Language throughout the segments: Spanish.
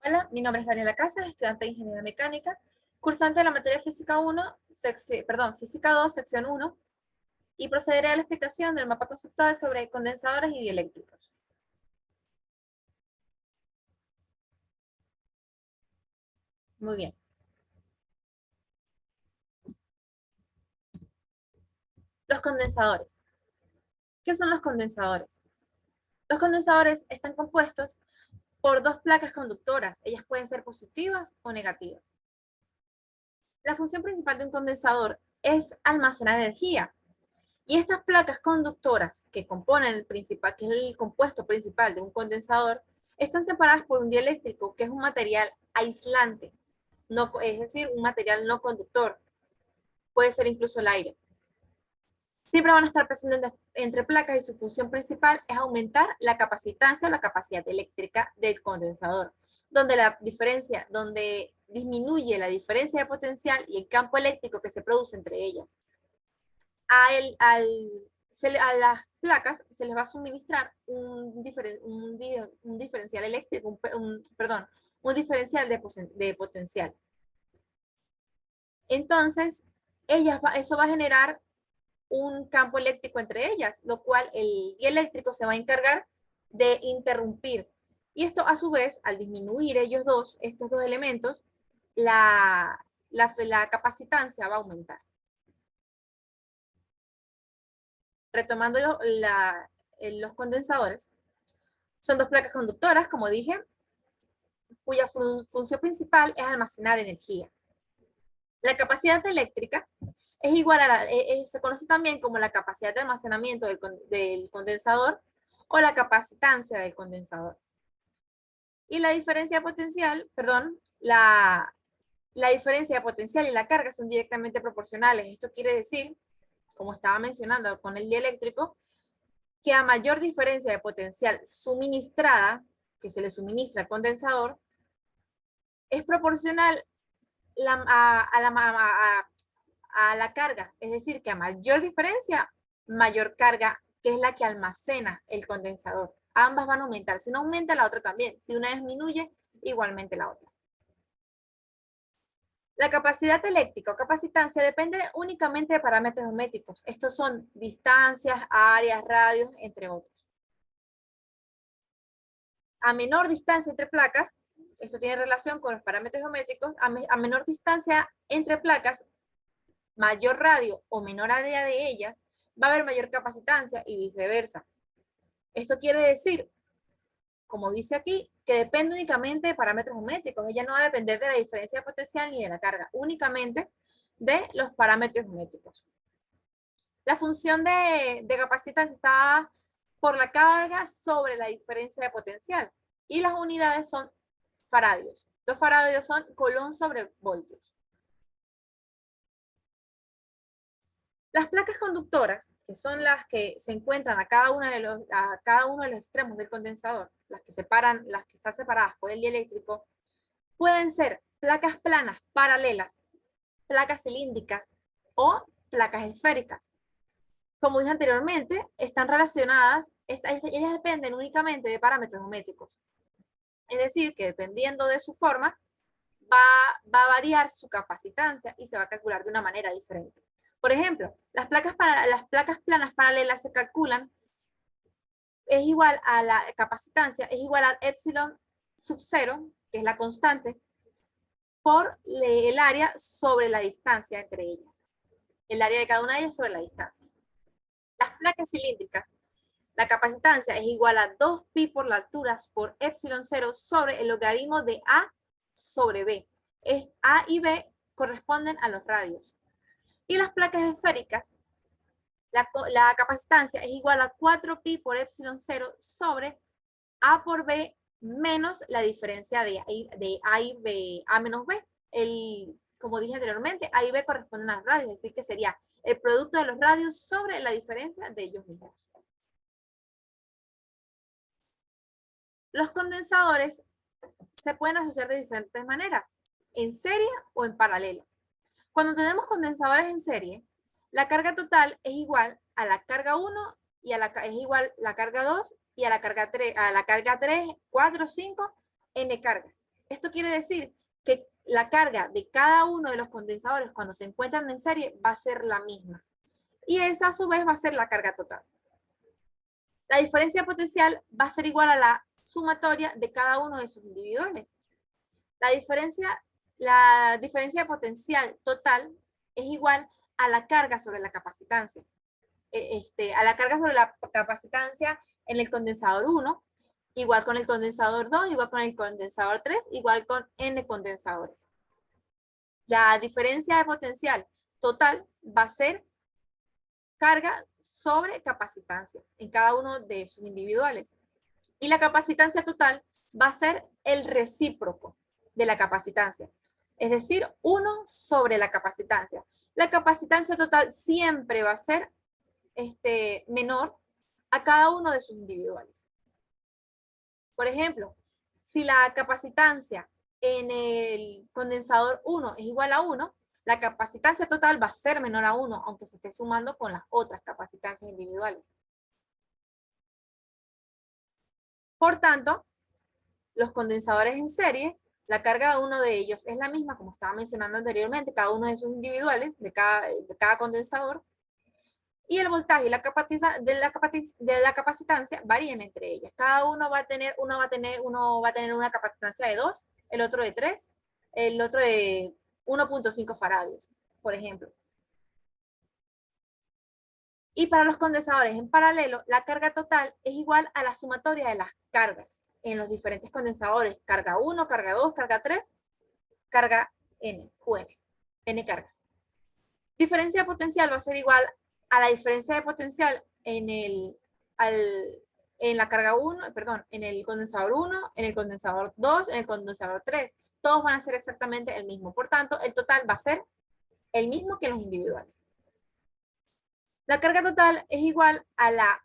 Hola, mi nombre es Daniela Casas, estudiante de Ingeniería Mecánica, cursante de la materia Física 1, Física 2, sección 1, y procederé a la explicación del mapa conceptual sobre condensadores y dieléctricos. Muy bien. Los condensadores. ¿Qué son los condensadores? Los condensadores están compuestos por dos placas conductoras. Ellas pueden ser positivas o negativas. La función principal de un condensador es almacenar energía. Y estas placas conductoras que componen el principal, que es el compuesto principal de un condensador, están separadas por un dieléctrico, que es un material aislante, no, es decir, un material no conductor. Puede ser incluso el aire. Siempre van a estar presentes entre placas y su función principal es aumentar la capacitancia o la capacidad eléctrica del condensador, donde disminuye la diferencia de potencial y el campo eléctrico que se produce entre ellas. A las placas se les va a suministrar un diferencial eléctrico, un diferencial de potencial. Entonces, eso va a generar un campo eléctrico entre ellas, lo cual el dieléctrico se va a encargar de interrumpir. Y esto, a su vez, al disminuir estos dos elementos, la capacitancia va a aumentar. Retomando los condensadores, son dos placas conductoras, como dije, cuya función principal es almacenar energía. La capacidad eléctrica es igual a se conoce también como la capacidad de almacenamiento del condensador o la capacitancia del condensador. Y la diferencia potencial, la diferencia de potencial y la carga son directamente proporcionales. Esto quiere decir, como estaba mencionando con el dieléctrico, que a mayor diferencia de potencial suministrada, que se le suministra al condensador, es proporcional a la carga. Es decir, que a mayor diferencia, mayor carga, que es la que almacena el condensador. Ambas van a aumentar. Si una aumenta, la otra también. Si una disminuye, igualmente la otra. La capacidad eléctrica o capacitancia depende únicamente de parámetros geométricos. Estos son distancias, áreas, radios, entre otros. A menor distancia entre placas, esto tiene relación con los parámetros geométricos, a menor distancia entre placas, mayor radio o menor área de ellas, va a haber mayor capacitancia y viceversa. Esto quiere decir, como dice aquí, que depende únicamente de parámetros geométricos. Ella no va a depender de la diferencia de potencial ni de la carga, únicamente de los parámetros geométricos. La función de capacitancia está por la carga sobre la diferencia de potencial. Y las unidades son faradios. Los faradios son coulomb sobre voltios. Las placas conductoras, que son las que se encuentran a cada uno de los extremos del condensador, las que están separadas por el dieléctrico, pueden ser placas planas paralelas, placas cilíndricas o placas esféricas. Como dije anteriormente, están relacionadas, ellas dependen únicamente de parámetros geométricos. Es decir, que dependiendo de su forma, va a variar su capacitancia y se va a calcular de una manera diferente. Por ejemplo, las placas planas paralelas se calculan, es igual a la capacitancia, es igual al epsilon sub 0, que es la constante, por el área sobre la distancia entre ellas. El área de cada una de ellas sobre la distancia. Las placas cilíndricas, la capacitancia es igual a 2pi por la altura por epsilon 0 sobre el logaritmo de A sobre B. A y B corresponden a los radios. Y las placas esféricas, la capacitancia es igual a 4pi por epsilon 0 sobre A por B menos la diferencia de A y B, A menos B. Como dije anteriormente, A y B corresponden a los radios, es decir, que sería el producto de los radios sobre la diferencia de ellos mismos. Los condensadores se pueden asociar de diferentes maneras, en serie o en paralelo. Cuando tenemos condensadores en serie, la carga total es igual a la carga 1 y es igual la carga 2 y a la carga 3, 4, 5, n cargas. Esto quiere decir que la carga de cada uno de los condensadores cuando se encuentran en serie va a ser la misma. Y esa a su vez va a ser la carga total. La diferencia potencial va a ser igual a la sumatoria de cada uno de sus individuales. La diferencia potencial total es igual a la carga sobre la capacitancia. A la carga sobre la capacitancia en el condensador 1, igual con el condensador 2, igual con el condensador 3, igual con N condensadores. La diferencia de potencial total va a ser carga sobre capacitancia en cada uno de sus individuales. Y la capacitancia total va a ser el recíproco de la capacitancia, es decir, 1 sobre la capacitancia. La capacitancia total siempre va a ser menor a cada uno de sus individuales. Por ejemplo, si la capacitancia en el condensador 1 es igual a 1, la capacitancia total va a ser menor a 1, aunque se esté sumando con las otras capacitancias individuales. Por tanto, los condensadores en series, la carga de uno de ellos es la misma, como estaba mencionando anteriormente, cada uno de sus individuales, de cada condensador, y el voltaje y la capacitancia varían entre ellas. Cada uno va a tener una capacitancia de 2, el otro de 3, el otro de 1.5 faradios, por ejemplo. Y para los condensadores en paralelo, la carga total es igual a la sumatoria de las cargas en los diferentes condensadores. Carga 1, carga 2, carga 3, carga N, QN, N cargas. Diferencia potencial va a ser igual a la diferencia de potencial en la carga 1, perdón, en el condensador 1, en el condensador 2, en el condensador 3. Todos van a ser exactamente el mismo. Por tanto, el total va a ser el mismo que los individuales. La carga total es igual a la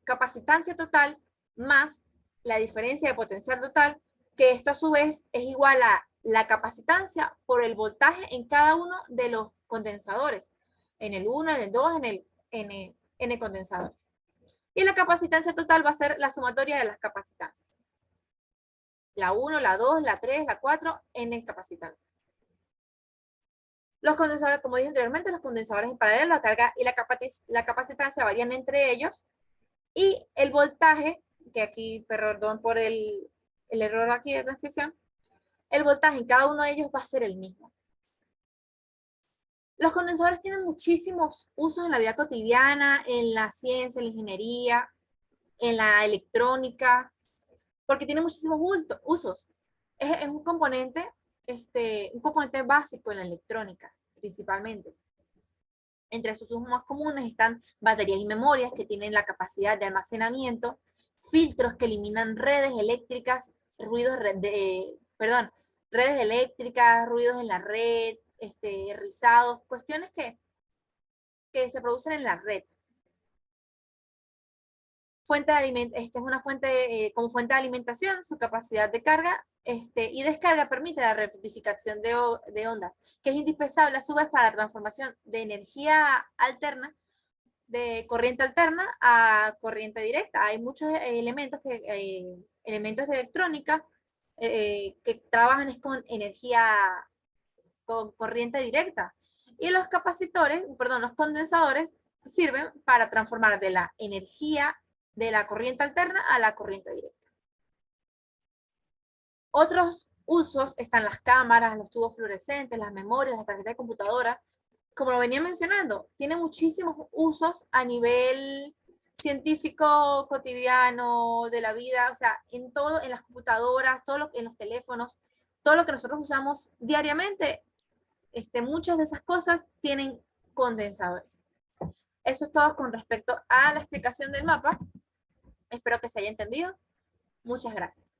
capacitancia total más la diferencia de potencial total, que esto a su vez es igual a la capacitancia por el voltaje en cada uno de los condensadores, en el 1, en el 2, en el N condensadores. Y la capacitancia total va a ser la sumatoria de las capacitancias. La 1, la 2, la 3, la 4, N capacitancias. Los condensadores, como dije anteriormente, los condensadores en paralelo, la carga y la capacitancia varían entre ellos. Y el voltaje, que aquí, perdón por el error aquí de transcripción, el voltaje en cada uno de ellos va a ser el mismo. Los condensadores tienen muchísimos usos en la vida cotidiana, en la ciencia, en la ingeniería, en la electrónica, porque tiene muchísimos usos. Es un componente básico en la electrónica, principalmente. Entre sus usos más comunes están baterías y memorias que tienen la capacidad de almacenamiento, filtros que eliminan redes eléctricas, redes eléctricas, ruidos en la red, rizados, cuestiones que se producen en la red. Esta es una fuente, como fuente de alimentación, su capacidad de carga y descarga permite la rectificación de ondas, que es indispensable a su vez para la transformación de energía alterna, de corriente alterna a corriente directa. Hay muchos elementos de electrónica que trabajan con energía, con corriente directa. Y los los condensadores sirven para transformar de la energía de la corriente alterna a la corriente directa. Otros usos están las cámaras, los tubos fluorescentes, las memorias, las tarjetas de computadora. Como lo venía mencionando, tiene muchísimos usos a nivel científico, cotidiano, de la vida, o sea, en todo, en las computadoras, en los teléfonos, todo lo que nosotros usamos diariamente, muchas de esas cosas tienen condensadores. Eso es todo con respecto a la explicación del mapa. Espero que se haya entendido. Muchas gracias.